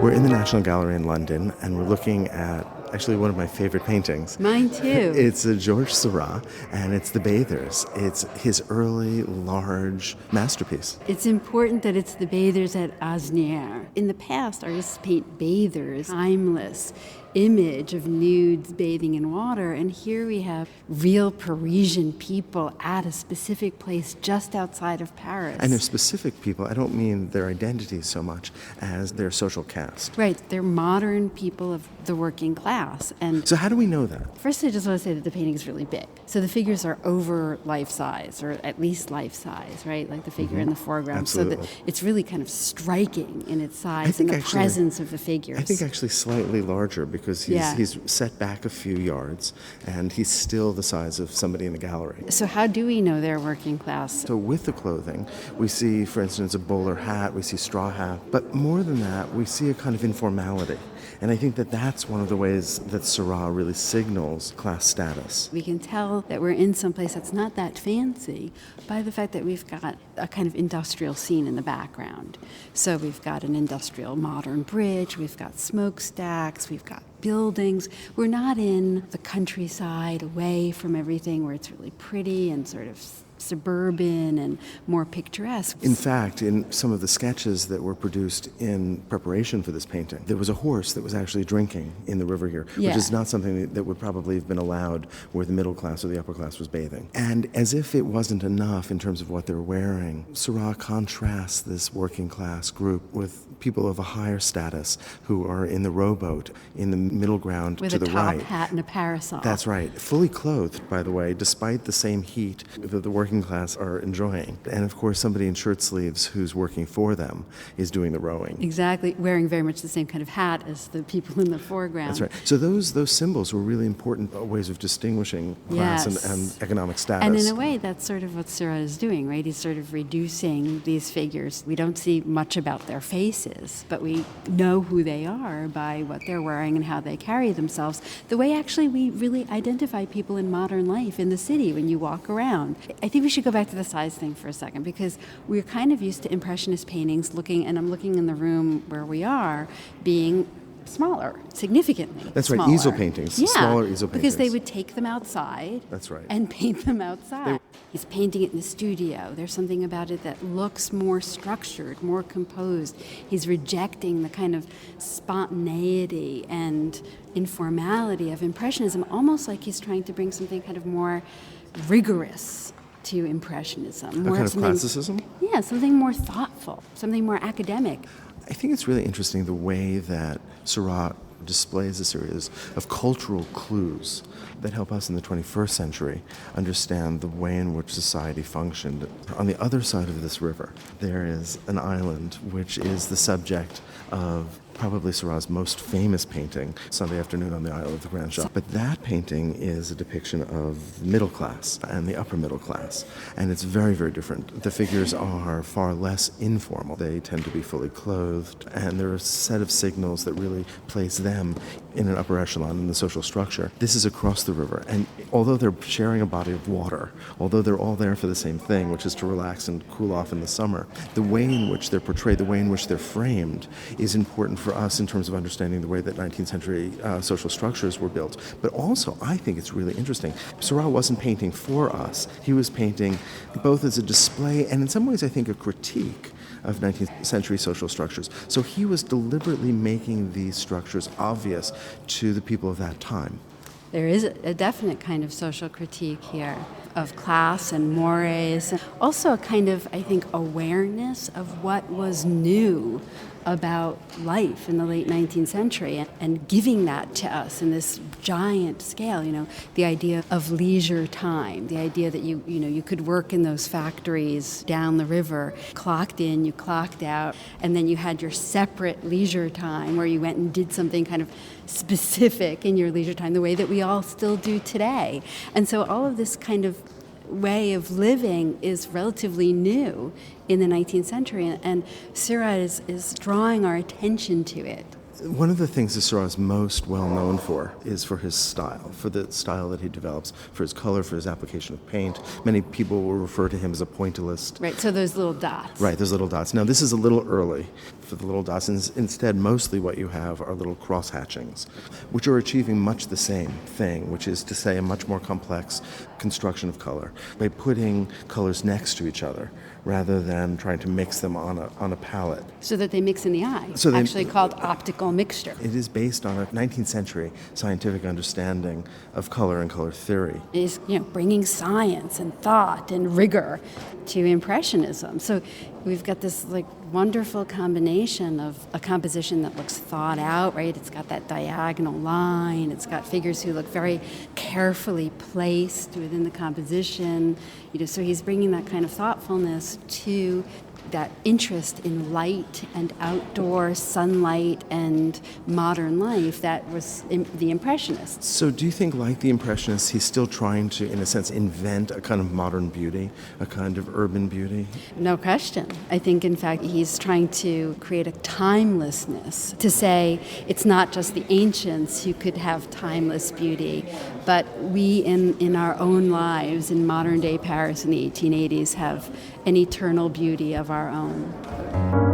We're in the National Gallery in London, and we're looking at actually one of my favorite paintings. Mine too. It's a George Seurat, and it's The Bathers. It's his early, large masterpiece. It's important that it's the bathers at Asnières. In the past, artists paint bathers, timeless image of nudes bathing in water, and here we have real Parisian people at a specific place just outside of Paris. And they're specific people. I don't mean their identities so much as their social caste. Right, they're modern people of the working class. And so how do we know that? First, I just want to say that the painting is really big. So the figures are over life size, or at least life size, right? Like the figure in the foreground. Absolutely. So that it's really kind of striking in its size and the presence of the figures. I think actually slightly larger because he's set back a few yards and he's still the size of somebody in the gallery. So how do we know they're working class? So with the clothing, we see, for instance, a bowler hat, we see straw hat, but more than that, we see a kind of informality. And I think that that's one of the ways that Seurat really signals class status. We can tell that we're in some place that's not that fancy by the fact that we've got a kind of industrial scene in the background. So we've got an industrial modern bridge, we've got smokestacks, we've got buildings. We're not in the countryside away from everything where it's really pretty and sort of suburban and more picturesque. In fact, in some of the sketches that were produced in preparation for this painting, there was a horse that was actually drinking in the river here, which is not something that would probably have been allowed where the middle class or the upper class was bathing. And as if it wasn't enough in terms of what they're wearing, Seurat contrasts this working class group with people of a higher status who are in the rowboat in the middle ground with to the right. With a top hat and a parasol. That's right. Fully clothed, by the way, despite the same heat that the working class are enjoying. And of course, somebody in shirt sleeves who's working for them is doing the rowing. Exactly, wearing very much the same kind of hat as the people in the foreground. That's right. So those symbols were really important ways of distinguishing class and economic status. And in a way, that's sort of what Seurat is doing, right? He's sort of reducing these figures. We don't see much about their faces, but we know who they are by what they're wearing and how they carry themselves. The way actually we really identify people in modern life in the city when you walk around. I think we should go back to the size thing for a second, because we're kind of used to Impressionist paintings and I'm looking in the room where we are, being smaller, significantly. That's right, smaller. Easel paintings, smaller easel paintings. Because they would take them outside. That's right. And paint them outside. He's painting it in the studio. There's something about it that looks more structured, more composed. He's rejecting the kind of spontaneity and informality of Impressionism, almost like he's trying to bring something kind of more rigorous to Impressionism. A kind of classicism? Yeah, something more thoughtful, something more academic. I think it's really interesting the way that Seurat displays a series of cultural clues that help us in the 21st century understand the way in which society functioned. On the other side of this river, there is an island which is the subject of probably Seurat's most famous painting, Sunday Afternoon on the Isle of the Grand Shop. But that painting is a depiction of the middle class and the upper middle class. And it's very, very different. The figures are far less informal. They tend to be fully clothed, and there are a set of signals that really place them in an upper echelon in the social structure. This is across the river, and although they're sharing a body of water, although they're all there for the same thing, which is to relax and cool off in the summer, the way in which they're portrayed, the way in which they're framed is important for us in terms of understanding the way that 19th century social structures were built. But also, I think it's really interesting. Seurat wasn't painting for us. He was painting both as a display and in some ways, I think, a critique of 19th century social structures. So he was deliberately making these structures obvious to the people of that time. There is a definite kind of social critique here of class and mores. Also a kind of, I think, awareness of what was new about life in the late 19th century and giving that to us in this giant scale, the idea of leisure time, the idea that you could work in those factories down the river, clocked in, you clocked out, and then you had your separate leisure time where you went and did something kind of specific in your leisure time, the way that we all still do today. And so all of this kind of way of living is relatively new in the 19th century, and Seurat is drawing our attention to it. One of the things that Seurat is most well known for is for his style, for the style that he develops, for his color, for his application of paint. Many people will refer to him as a pointillist. Right, so those little dots. Right, those little dots. Now, this is a little early for the little dots. Instead, mostly what you have are little cross-hatchings, which are achieving much the same thing, which is to say a much more complex construction of color by putting colors next to each other rather than trying to mix them on a palette. So that they mix in the eye, actually called optical mixture. It is based on a 19th century scientific understanding of color and color theory. It is, bringing science and thought and rigor to Impressionism. So we've got this wonderful combination of a composition that looks thought out, right? It's got that diagonal line. It's got figures who look very carefully placed within the composition. So he's bringing that kind of thoughtfulness to that interest in light and outdoor sunlight and modern life that was the Impressionists. So do you think, like the Impressionists, he's still trying to, in a sense, invent a kind of modern beauty, a kind of urban beauty? No question. I think, in fact, he's trying to create a timelessness, to say it's not just the ancients who could have timeless beauty, but we in our own lives, in modern-day Paris in the 1880s, have an eternal beauty of our own.